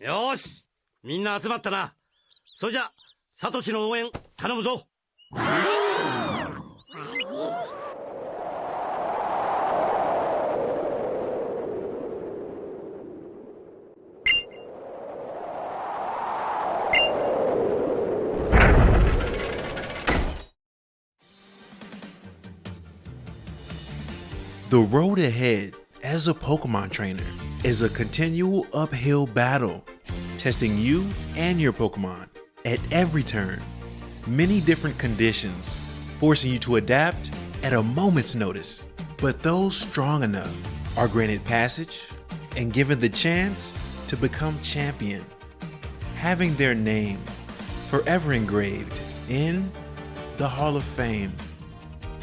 よーし、みんな集まったな。それじゃ、サトシの応援頼むぞ。The road ahead as a Pokemon trainer is a continual uphill battle, testing you and your Pokemon at every turn. Many different conditions, forcing you to adapt at a moment's notice. But those strong enough are granted passage and given the chance to become champion, having their name forever engraved in the Hall of Fame.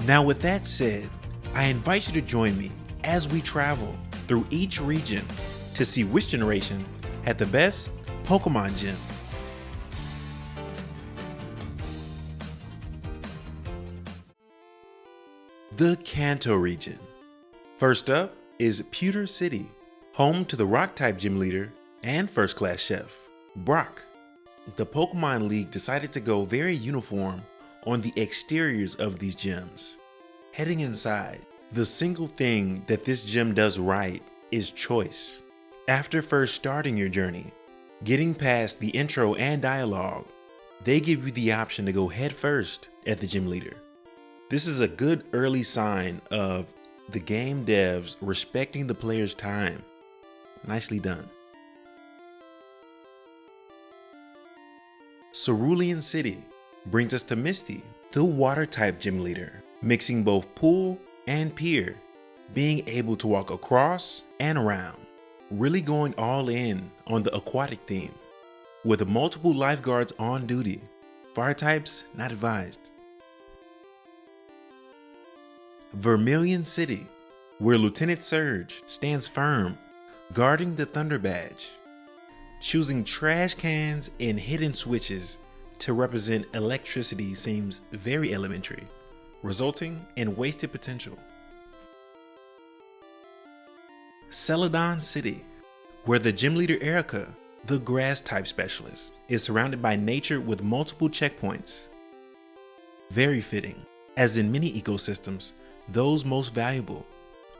Now with that said, I invite you to join me as we travel through each region to see which generation had the best Pokemon gym. The Kanto region. First up is Pewter City, home to the Rock-type gym leader and first-class chef, Brock. The Pokemon League decided to go very uniform on the exteriors of these gyms. Heading inside, the single thing that this gym does right is choice. After first starting your journey, getting past the intro and dialogue, they give you the option to go head first at the gym leader. This is a good early sign of the game devs respecting the player's time. Nicely done. Cerulean City brings us to Misty, the water-type gym leader, mixing both pool and pier, being able to walk across and around, really going all in on the aquatic theme, with multiple lifeguards on duty. Fire types not advised. Vermilion City, where Lieutenant Surge stands firm, guarding the Thunder Badge, choosing trash cans and hidden switches to represent electricity seems very elementary, resulting in wasted potential. Celadon City, where the gym leader Erica, the grass type specialist, is surrounded by nature with multiple checkpoints. Very fitting, as in many ecosystems, those most valuable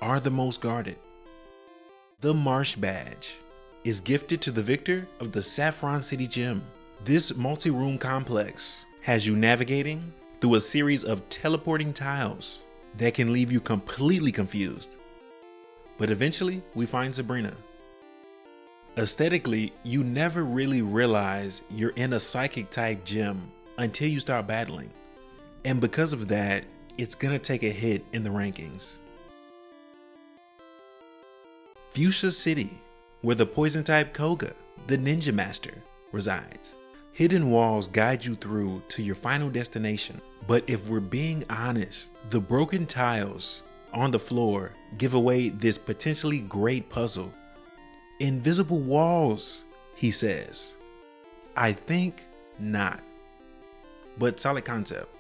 are the most guarded. The Marsh Badge is gifted to the victor of the Saffron City Gym. This multi-room complex has you navigating through a series of teleporting tiles that can leave you completely confused. But eventually, we find Sabrina. Aesthetically, you never really realize you're in a psychic type gym until you start battling. And because of that, it's gonna take a hit in the rankings. Fuchsia City, where the poison type Koga, the ninja master, resides. Hidden walls guide you through to your final destination. But if we're being honest, the broken tiles on the floor give away this potentially great puzzle. Invisible walls, he says. I think not, but solid concept.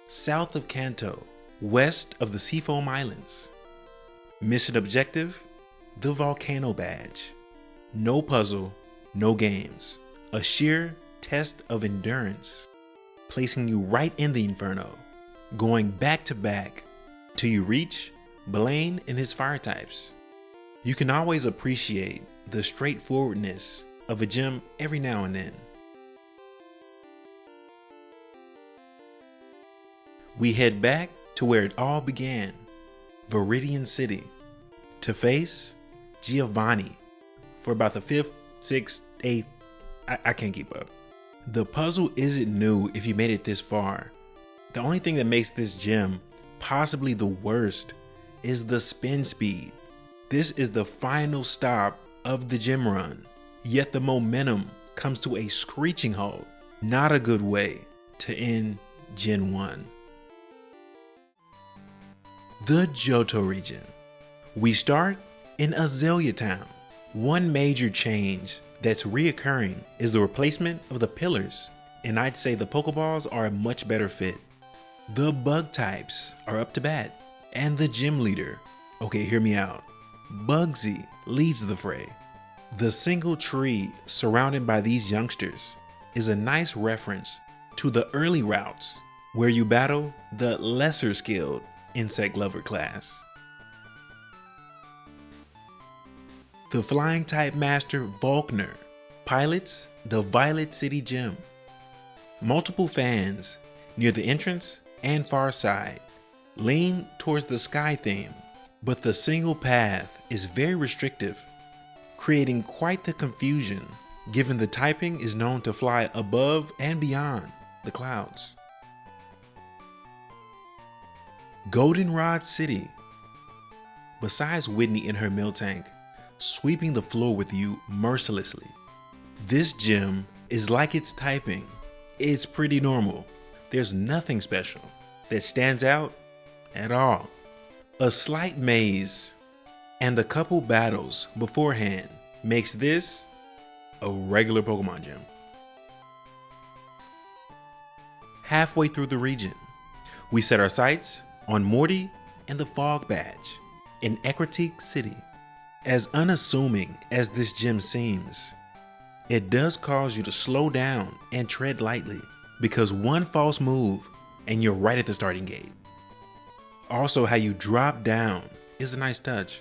South of Kanto, west of the Seafoam Islands. Mission objective, the Volcano Badge. No puzzle, no games. A sheer test of endurance, placing you right in the inferno, going back to back till you reach Blaine and his fire types. You can always appreciate the straightforwardness of a gym every now and then. We head back to where it all began, Viridian City, to face Giovanni for about the 5th, 6th, 8th, I can't keep up. The puzzle isn't new if you made it this far. The only thing that makes this gym possibly the worst is the spin speed. This is the final stop of the gym run, yet the momentum comes to a screeching halt. Not a good way to end Gen 1. The Johto region. We start in Azalea Town. One major change that's reoccurring is the replacement of the pillars, and I'd say the Pokeballs are a much better fit. The bug types are up to bat, and the gym leader, okay, hear me out, Bugsy, leads the fray. The single tree surrounded by these youngsters is a nice reference to the early routes where you battle the lesser skilled insect lover class. The flying type master Volkner pilots the Violet City Gym. Multiple fans near the entrance and far side lean towards the sky theme, but the single path is very restrictive, creating quite the confusion given the typing is known to fly above and beyond the clouds. Goldenrod City. Besides Whitney in her Miltank sweeping the floor with you mercilessly, this gym is like its typing. It's pretty normal. There's nothing special that stands out at all. A slight maze and a couple battles beforehand makes this a regular Pokemon gym. Halfway through the region, we set our sights on Morty and the Fog Badge in Ecruteak City. As unassuming as this gym seems, it does cause you to slow down and tread lightly, because one false move and you're right at the starting gate. Also, how you drop down is a nice touch.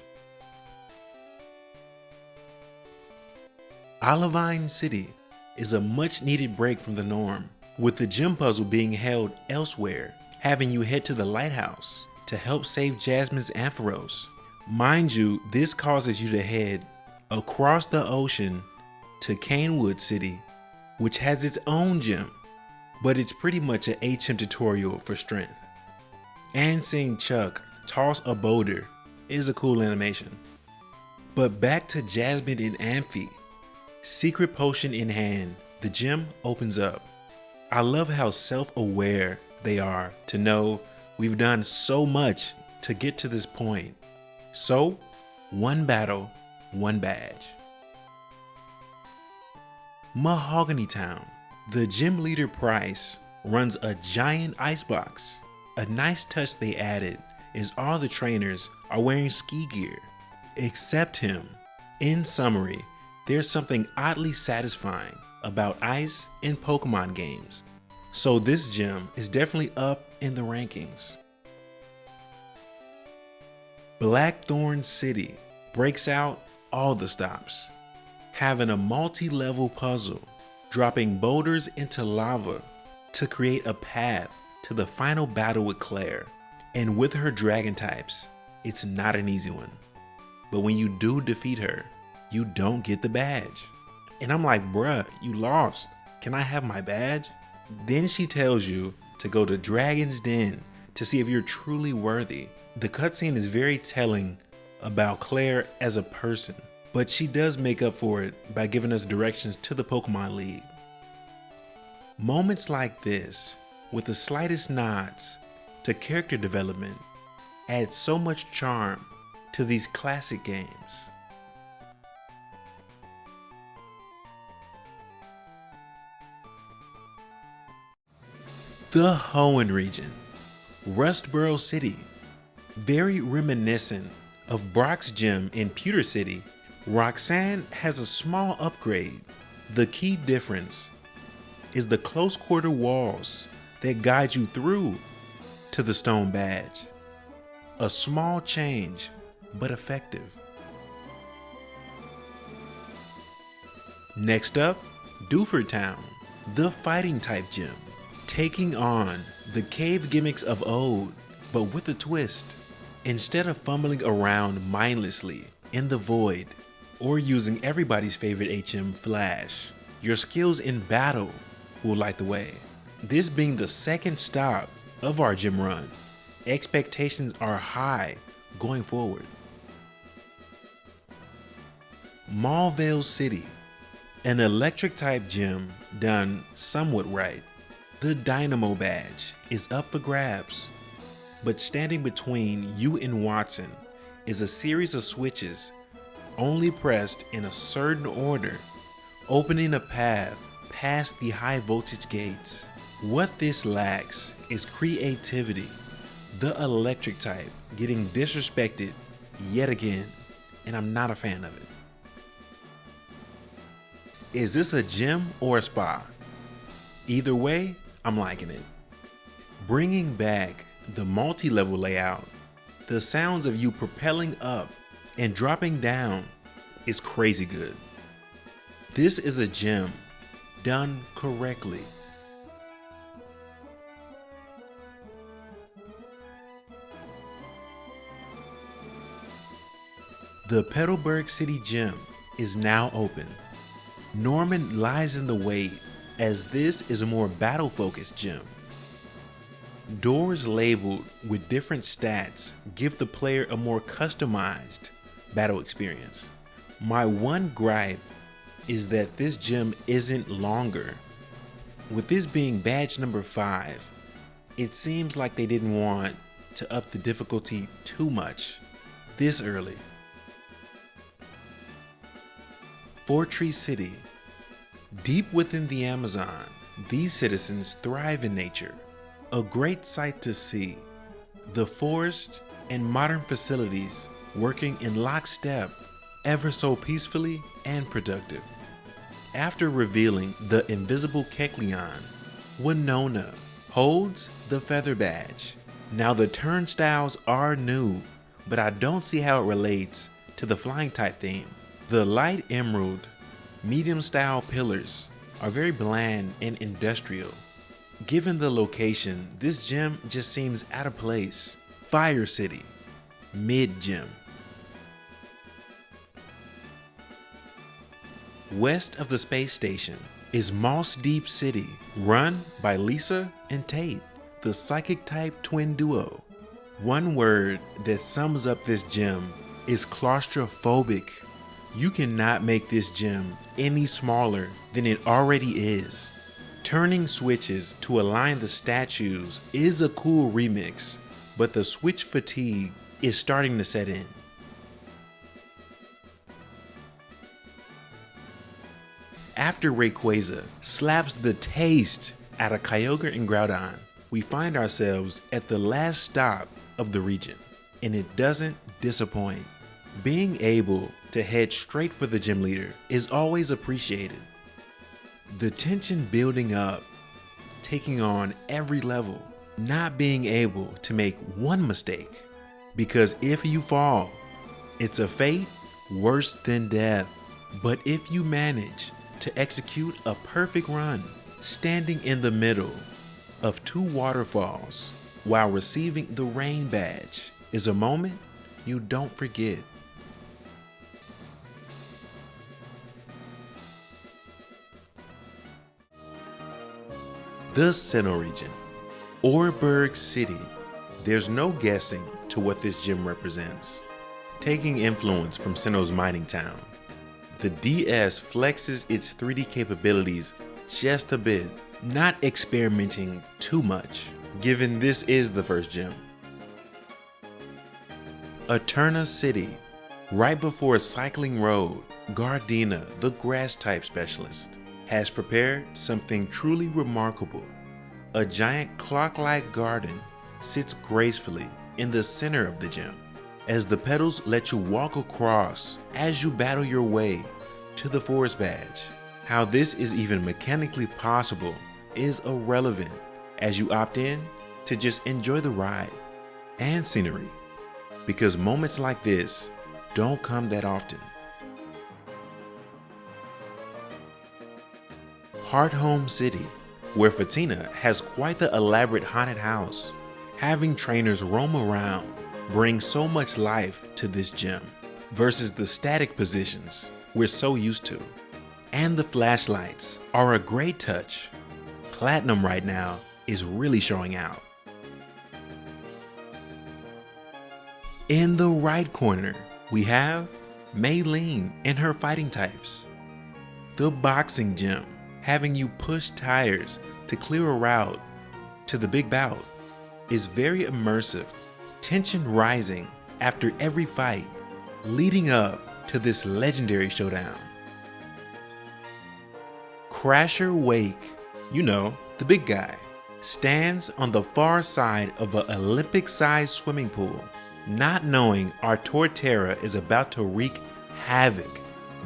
Olivine City is a much needed break from the norm, with the gym puzzle being held elsewhere, having you head to the lighthouse to help save Jasmine's Ampharos. Mind you, this causes you to head across the ocean to Canewood City, which has its own gym, but it's pretty much an HM tutorial for strength. And seeing Chuck toss a boulder is a cool animation. But back to Jasmine and Amphi. Secret potion in hand, the gym opens up. I love how self-aware they are to know we've done so much to get to this point. So, one battle, one badge. Mahogany Town. The gym leader Price runs a giant icebox. A nice touch they added is all the trainers are wearing ski gear, except him. In summary, there's something oddly satisfying about ice in Pokemon games, so this gym is definitely up in the rankings. Blackthorn City breaks out all the stops, having a multi-level puzzle, dropping boulders into lava to create a path to the final battle with Claire. And with her dragon types, it's not an easy one. But when you do defeat her, you don't get the badge. And I'm like, bruh, you lost. Can I have my badge? Then she tells you to go to Dragon's Den to see if you're truly worthy. The cutscene is very telling about Claire as a person, but she does make up for it by giving us directions to the Pokemon League. Moments like this, with the slightest nods to character development, add so much charm to these classic games. The Hoenn region, Rustboro City. Very reminiscent of Brock's gym in Pewter City, Roxanne has a small upgrade. The key difference is the close quarter walls that guide you through to the stone badge. A small change, but effective. Next up, Dewford Town, the fighting type gym, taking on the cave gimmicks of old, but with a twist. Instead of fumbling around mindlessly in the void or using everybody's favorite HM Flash, your skills in battle will light the way. This being the second stop of our gym run, expectations are high going forward. Mauville City, an electric type gym done somewhat right. The Dynamo badge is up for grabs, but standing between you and Watson is a series of switches only pressed in a certain order, opening a path past the high voltage gates. What this lacks is creativity. The electric type getting disrespected yet again. and I'm not a fan of it. Is this a gym or a spa? Either way, I'm liking it. Bringing back the multi-level layout, the sounds of you propelling up and dropping down is crazy good. This is a gym done correctly. The Petalburg City Gym is now open. Norman lies in the way as this is a more battle-focused gym. Doors labeled with different stats give the player a more customized battle experience. My one gripe is that this gym isn't longer. With this being badge number 5, it seems like they didn't want to up the difficulty too much this early. Fortress City. Deep within the Amazon, these citizens thrive in nature. A great sight to see. The forest and modern facilities working in lockstep, ever so peacefully and productive. After revealing the invisible Kecleon, Winona holds the feather badge. Now the turnstiles are new, but I don't see how it relates to the flying type theme. The light emerald, medium style pillars are very bland and industrial. Given the location, this gym just seems out of place. Fire City, mid gym. West of the space station is Moss Deep City, run by Lisa and Tate, the psychic type twin duo. One word that sums up this gym is claustrophobic. You cannot make this gym any smaller than it already is. Turning switches to align the statues is a cool remix, but the switch fatigue is starting to set in. After Rayquaza slaps the taste out of Kyogre and Groudon, we find ourselves at the last stop of the region, and it doesn't disappoint. Being able to head straight for the gym leader is always appreciated. The tension building up, taking on every level, not being able to make one mistake, because if you fall, it's a fate worse than death. But if you manage to execute a perfect run, standing in the middle of 2 waterfalls while receiving the rain badge is a moment you don't forget. The Sinnoh region, Oreburgh City. There's no guessing to what this gym represents. Taking influence from Sinnoh's mining town, the DS flexes its 3D capabilities just a bit, not experimenting too much, given this is the first gym. Eterna City, right before Cycling Road, Gardena, the grass type specialist, has prepared something truly remarkable. A giant clock-like garden sits gracefully in the center of the gym, as the petals let you walk across as you battle your way to the forest badge. How this is even mechanically possible is irrelevant, as you opt in to just enjoy the ride and scenery, because moments like this don't come that often. Hearthome City, where Fatina has quite the elaborate haunted house. Having trainers roam around brings so much life to this gym versus the static positions we're so used to. And the flashlights are a great touch. Platinum right now is really showing out. In the right corner, we have Maylene and her fighting types. The boxing gym, having you push tires to clear a route to the big bout, is very immersive, tension rising after every fight, leading up to this legendary showdown. Crasher Wake, you know, the big guy, stands on the far side of an Olympic-sized swimming pool. not knowing our Torterra is about to wreak havoc.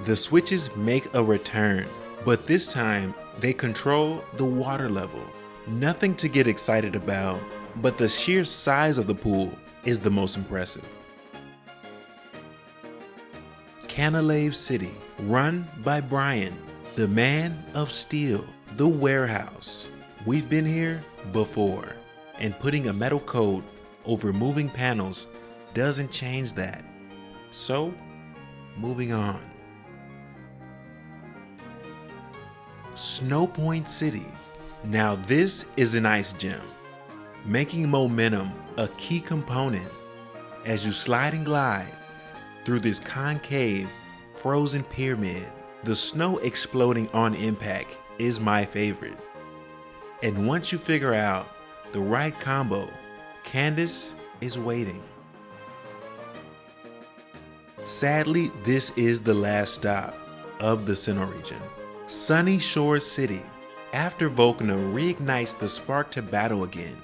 The switches make a return, but this time they control the water level. Nothing to get excited about, but the sheer size of the pool is the most impressive. Canalave City, run by Brian, the man of steel, the warehouse. We've been here before, and putting a metal coat over moving panels doesn't change that. So, moving on. Snow Point City. Now this is an ice gym, making momentum a key component as you slide and glide through this concave, frozen pyramid. The snow exploding on impact is my favorite. And once you figure out the right combo, Candace is waiting. Sadly, this is the last stop of the Sinnoh region. Sunny Shore City. After Volcano reignites the spark to battle again,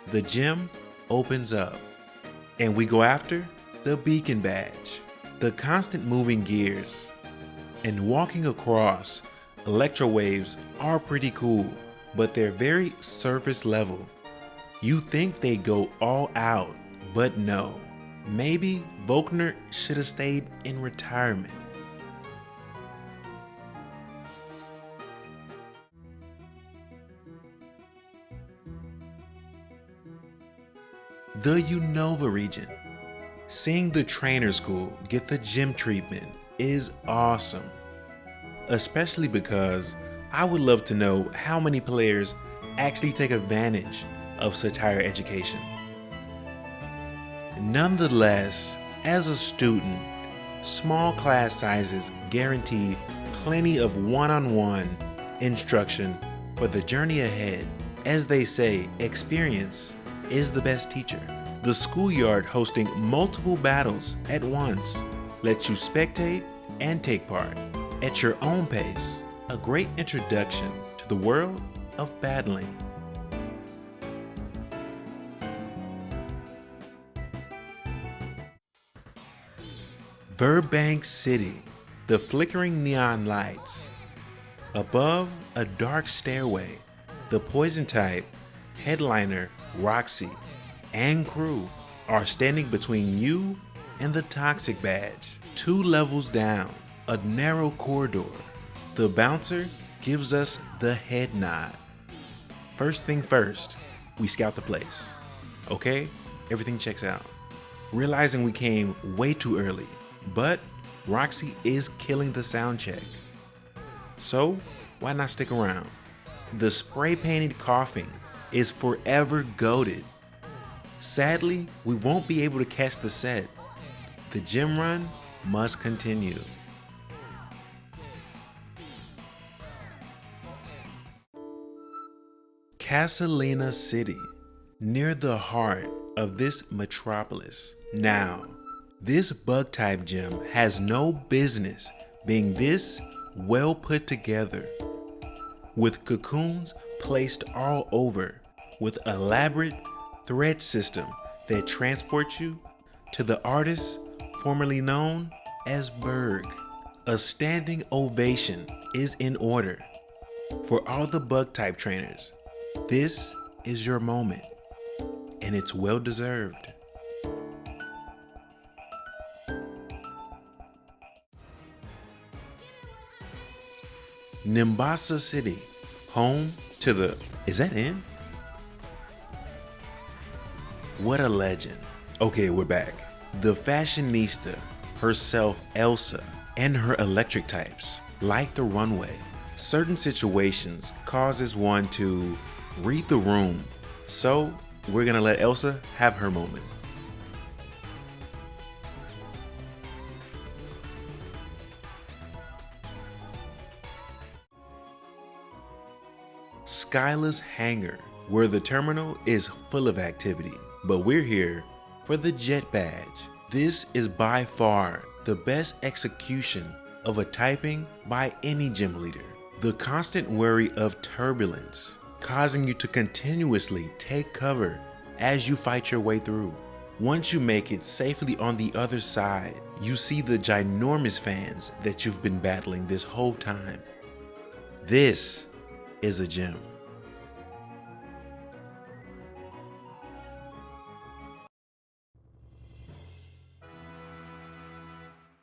the gym opens up, and we go after the beacon badge. The constant moving gears and walking across electro waves are pretty cool, but they're very surface level. You think they go all out, but no. Maybe Volkner should have stayed in retirement. The Unova region. Seeing the trainer school get the gym treatment is awesome, especially because I would love to know how many players actually take advantage of such higher education. Nonetheless, as a student, small class sizes guarantee plenty of one-on-one instruction for the journey ahead. As they say, experience is the best teacher. The schoolyard hosting multiple battles at once lets you spectate and take part at your own pace. A great introduction to the world of battling. Burbank City. The flickering neon lights. Above a dark stairway, the poison type headliner Roxy and crew are standing between you and the toxic badge. 2 levels down, a narrow corridor. The bouncer gives us the head nod. First thing first, we scout the place. Okay, everything checks out. Realizing we came way too early, but Roxy is killing the sound check. So why not stick around? The spray painted coughing is forever goated. Sadly, we won't be able to catch the set. The gym run must continue. Casalina City, near the heart of this metropolis. Now, this bug type gym has no business being this well put together, with cocoons placed all over, with elaborate thread system that transports you to the artist formerly known as Berg. A standing ovation is in order for all the bug type trainers. This is your moment, and it's well deserved. Nimbasa City, home to the, is that in? What a legend. Okay, we're back. The fashionista herself, Elsa, and her electric types, like the runway. Certain situations causes one to read the room. So we're gonna let Elsa have her moment. Skyla's Hangar, where the terminal is full of activity, but we're here for the Jet Badge. This is by far the best execution of a typing by any gym leader. The constant worry of turbulence, causing you to continuously take cover as you fight your way through. Once you make it safely on the other side, you see the ginormous fans that you've been battling this whole time. This is a gym.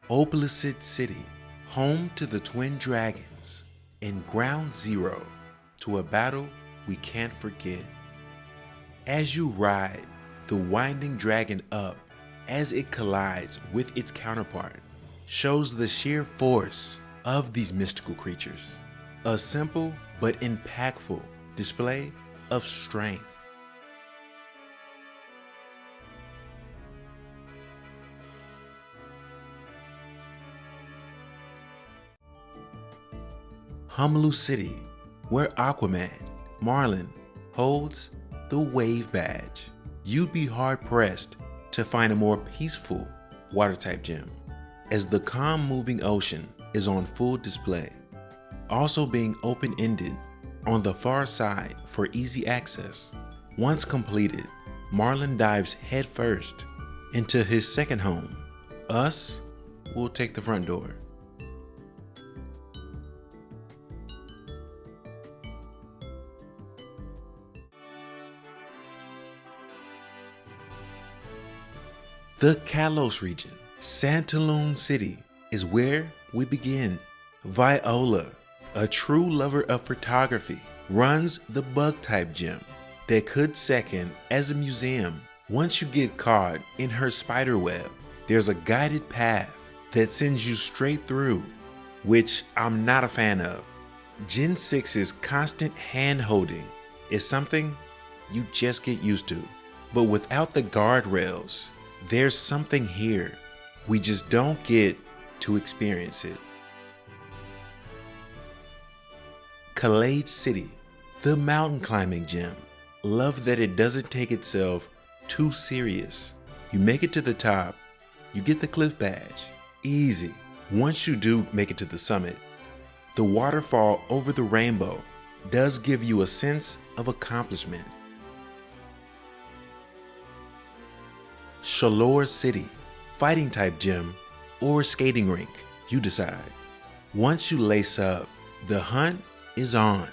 Opalescent City, home to the Twin Dragons, and ground zero to a battle we can't forget. As you ride the winding dragon up as it collides with its counterpart, shows the sheer force of these mystical creatures. A simple but impactful display of strength. Hoenn City, where Aquaman, Marlin, holds the Wave Badge. You'd be hard-pressed to find a more peaceful water-type gym, as the calm moving ocean is on full display, also being open-ended on the far side for easy access. Once completed, Marlin dives headfirst into his second home. Us will take the front door. The Kalos region, Santaloon City, is where we begin. Viola, a true lover of photography, runs the bug-type gym that could second as a museum. Once you get caught in her spider web, there's a guided path that sends you straight through, which I'm not a fan of. Gen 6's constant hand-holding is something you just get used to, but without the guardrails, there's something here. We just don't get to experience it. Kalos City, the mountain climbing gym. Love that it doesn't take itself too serious. You make it to the top, you get the cliff badge. Easy. Once you do make it to the summit, the waterfall over the rainbow does give you a sense of accomplishment. Shalor City, fighting type gym or skating rink, you decide. Once you lace up, the hunt is on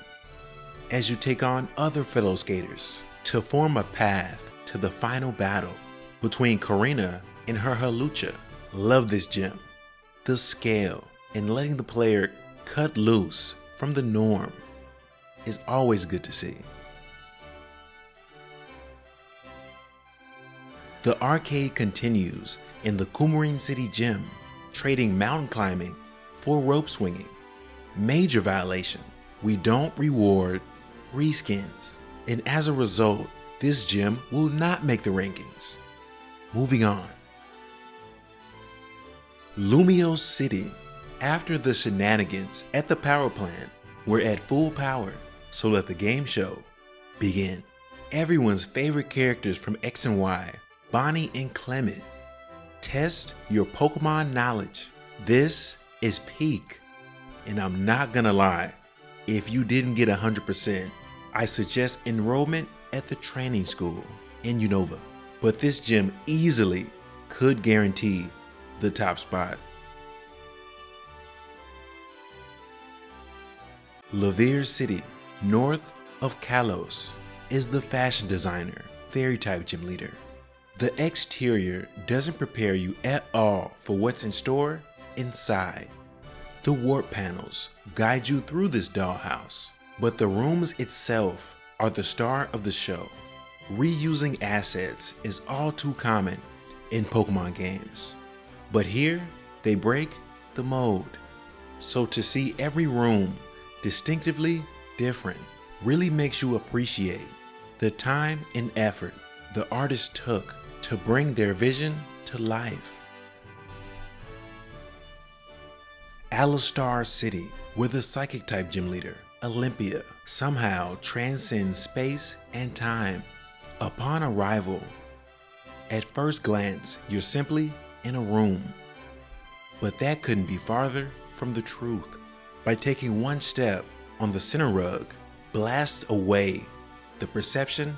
as you take on other fellow skaters to form a path to the final battle between Karina and her Halucha. Love this gym. The scale and letting the player cut loose from the norm is always good to see. The arcade continues in the Coumarin City Gym, trading mountain climbing for rope swinging. Major violation, we don't reward reskins, and as a result, this gym will not make the rankings. Moving on. Lumiose City, after the shenanigans at the power plant, we're at full power, so let the game show begin. Everyone's favorite characters from X and Y, Bonnie and Clement. Test your Pokemon knowledge. This is peak. And I'm not gonna lie, if you didn't get 100%, I suggest enrollment at the training school in Unova. But this gym easily could guarantee the top spot. Laveer City, north of Kalos, is the fashion designer, fairy type gym leader. The exterior doesn't prepare you at all for what's in store inside. The warp panels guide you through this dollhouse, but the rooms itself are the star of the show. Reusing assets is all too common in Pokemon games, but here they break the mold. So to see every room distinctively different really makes you appreciate the time and effort the artists took to bring their vision to life. Alistar City, where the psychic type gym leader, Olympia, somehow transcends space and time. Upon arrival, at first glance, you're simply in a room. But that couldn't be farther from the truth. By taking one step on the Sinnoh rug, blasts away the perception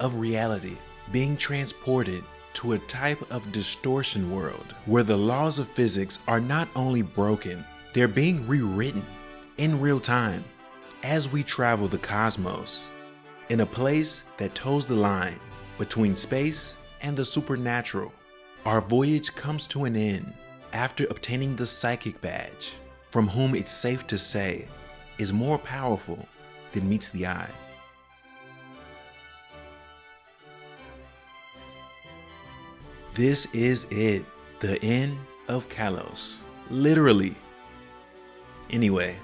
of reality, being transported to a type of distortion world where the laws of physics are not only broken, they're being rewritten in real time as we travel the cosmos in a place that toes the line between space and the supernatural. Our voyage comes to an end after obtaining the psychic badge, from whom it's safe to say is more powerful than meets the eye. This is it, the end of Kalos, literally. Anyway,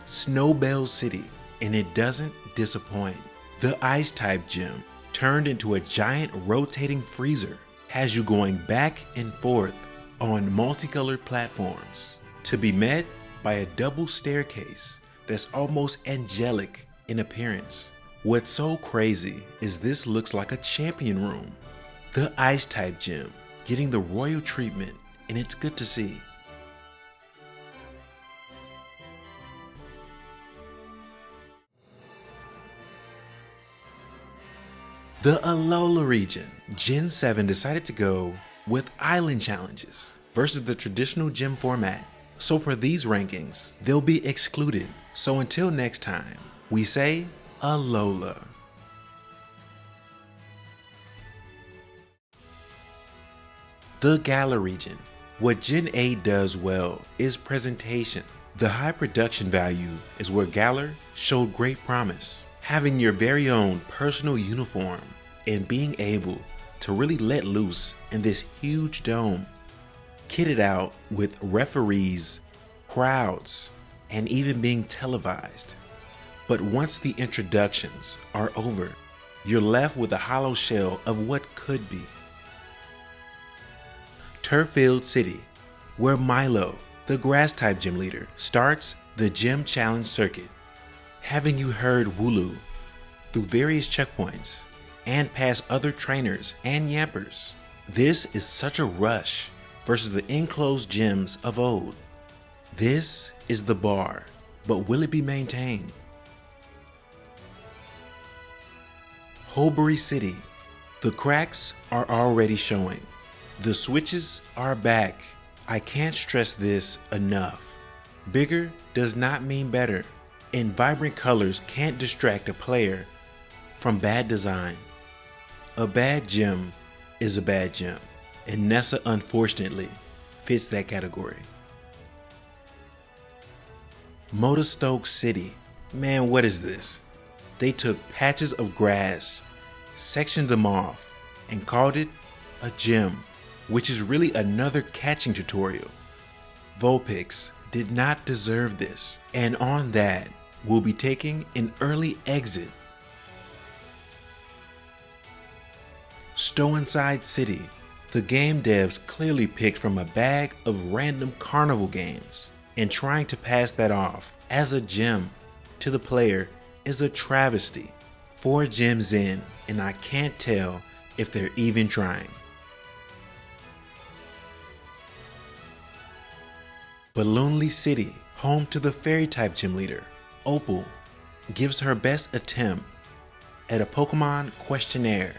Snowbell City, and it doesn't disappoint. The ice type gym, turned into a giant rotating freezer, has you going back and forth on multicolored platforms to be met by a double staircase that's almost angelic in appearance. What's so crazy is this looks like a champion room. The ice type gym getting the royal treatment, and it's good to see. The Alola region, Gen 7 decided to go with island challenges versus the traditional gym format. So for these rankings, they'll be excluded. So until next time, we say Alola. The Galar region. What Gen 8 does well is presentation. The high production value is where Galar showed great promise. Having your very own personal uniform and being able to really let loose in this huge dome, kitted out with referees, crowds, and even being televised. But once the introductions are over, you're left with a hollow shell of what could be. Turffield City, where Milo, the grass type gym leader, starts the gym challenge circuit. Having you herd Wooloo through various checkpoints and past other trainers and yampers. This is such a rush versus the enclosed gyms of old. This is the bar, but will it be maintained? Holbury City, the cracks are already showing. The switches are back. I can't stress this enough. Bigger does not mean better, and vibrant colors can't distract a player from bad design. A bad gym is a bad gym, and Nessa unfortunately fits that category. Modestoke City. Man, what is this? They took patches of grass, sectioned them off, and called it a gym, which is really another catching tutorial. Vulpix did not deserve this, and on that, we'll be taking an early exit. Stow-Inside City. The game devs clearly picked from a bag of random carnival games, and trying to pass that off as a gym to the player is a travesty. 4 gyms in, and I can't tell if they're even trying. Balloonly City, home to the fairy type gym leader, Opal, gives her best attempt at a Pokemon questionnaire,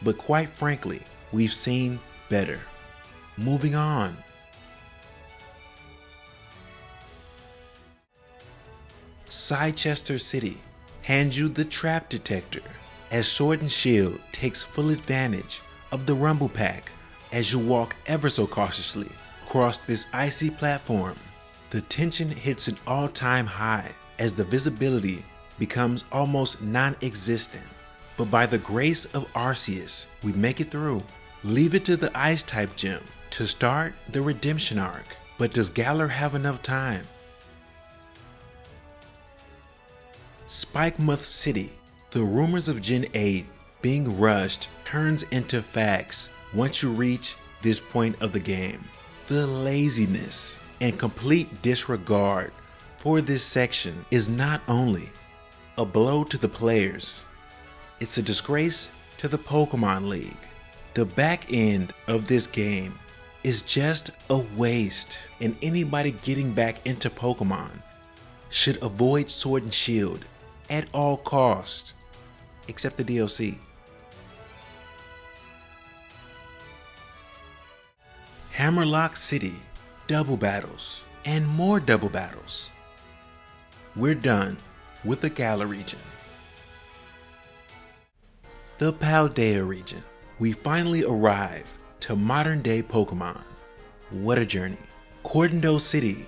but quite frankly, we've seen better. Moving on. Chichester City hands you the trap detector as Sword and Shield takes full advantage of the rumble pack as you walk ever so cautiously across this icy platform. The tension hits an all-time high as the visibility becomes almost non-existent. But by the grace of Arceus, we make it through. Leave it to the ice type gym to start the redemption arc. But does Galar have enough time? Spikemuth City. The rumors of Gen 8 being rushed turns into facts once you reach this point of the game. The laziness and complete disregard for this section is not only a blow to the players, it's a disgrace to the Pokemon League. The back end of this game is just a waste, and anybody getting back into Pokemon should avoid Sword and Shield at all costs, except the DLC. Hammerlock City, double battles, and more double battles. We're done with the Galar region. The Paldea region. We finally arrive to modern day Pokemon. What a journey. Kanto City.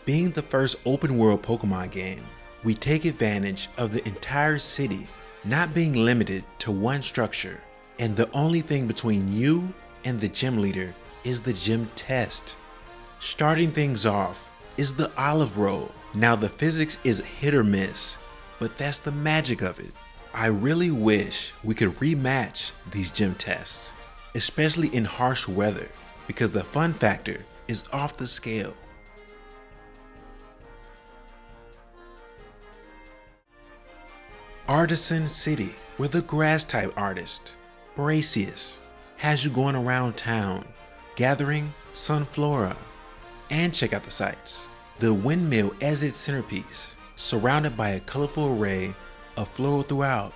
Being the first open world Pokemon game, we take advantage of the entire city not being limited to one structure, and the only thing between you and the gym leader is the gym test. Starting things off is the olive roll. Now the physics is hit or miss, but that's the magic of it. I really wish we could rematch these gym tests, especially in harsh weather, because the fun factor is off the scale. Artisan City, where the grass type artist, Bracius, has you going around town, gathering sunflora. And check out the sights. The windmill as its centerpiece, surrounded by a colorful array of floral throughout,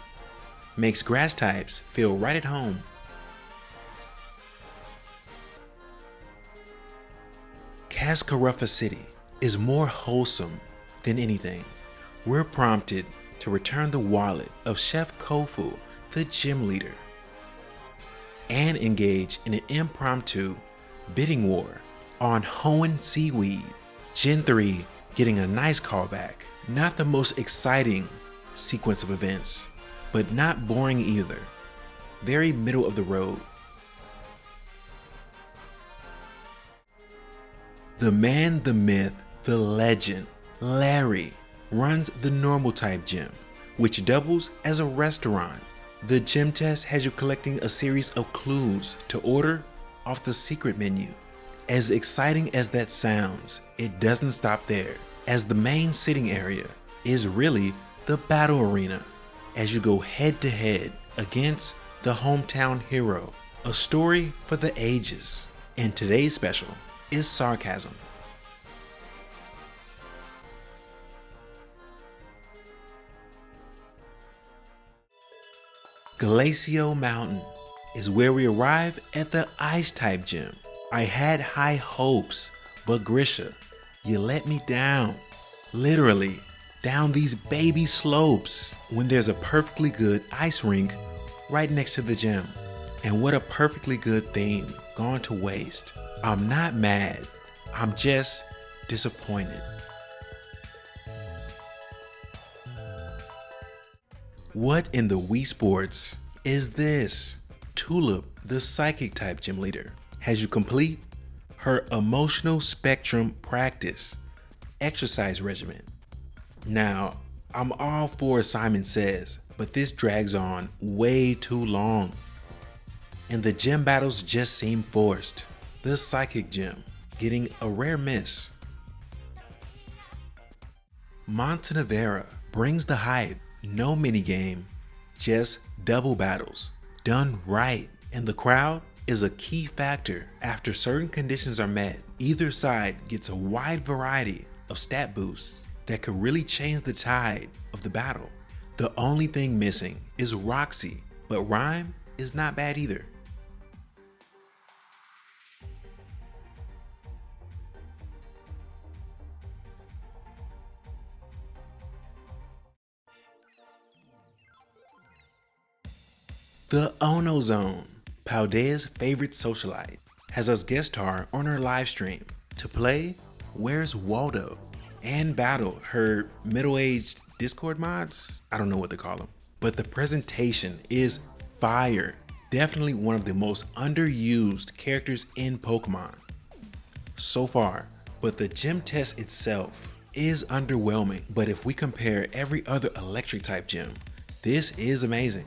makes grass types feel right at home. Cascaruffa City is more wholesome than anything. We're prompted to return the wallet of Chef Kofu, the gym leader, and engage in an impromptu bidding war on Hoenn Seaweed. Gen 3 getting a nice callback. Not the most exciting sequence of events, but not boring either. Very middle of the road. The man, the myth, the legend, Larry, runs the normal type gym, which doubles as a restaurant. The gym test has you collecting a series of clues to order off the secret menu. As exciting as that sounds, it doesn't stop there, as the main sitting area is really the battle arena, as you go head to head against the hometown hero. A story for the ages, and today's special is sarcasm. Glacio Mountain is where we arrive at the ice type gym. I had high hopes, but Grisha, you let me down. Literally, down these baby slopes when there's a perfectly good ice rink right next to the gym. And what a perfectly good theme gone to waste. I'm not mad, I'm just disappointed. What in the Wii Sports is this? Tulip, the psychic type gym leader, has you complete her emotional spectrum practice exercise regimen. Now, I'm all for Simon Says, but this drags on way too long, and the gym battles just seem forced. The psychic gym getting a rare miss. Montenevera brings the hype. No minigame, just double battles, done right. And the crowd is a key factor. After certain conditions are met, either side gets a wide variety of stat boosts that could really change the tide of the battle. The only thing missing is Roxy, but Rhyme is not bad either. The Ono Zone, Paldea's favorite socialite, has us guest star on her live stream to play Where's Waldo and battle her middle-aged Discord mods. I don't know what to call them, but the presentation is fire. Definitely one of the most underused characters in Pokemon so far, but the gym test itself is underwhelming. But if we compare every other electric type gym, this is amazing.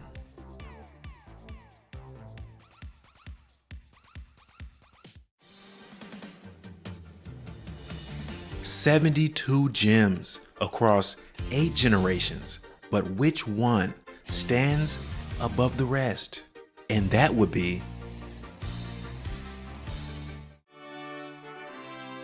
72 gyms across 8 generations, but which one stands above the rest? And that would be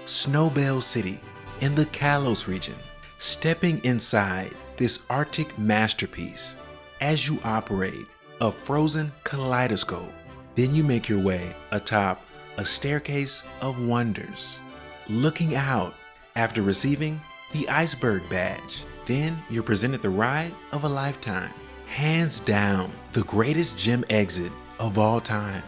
Snowbell City in the Kalos region. Stepping inside this Arctic masterpiece as you operate a frozen kaleidoscope, then you make your way atop a staircase of wonders. Looking out after receiving the iceberg badge. Then you're presented the ride of a lifetime. Hands down, the greatest gym exit of all time.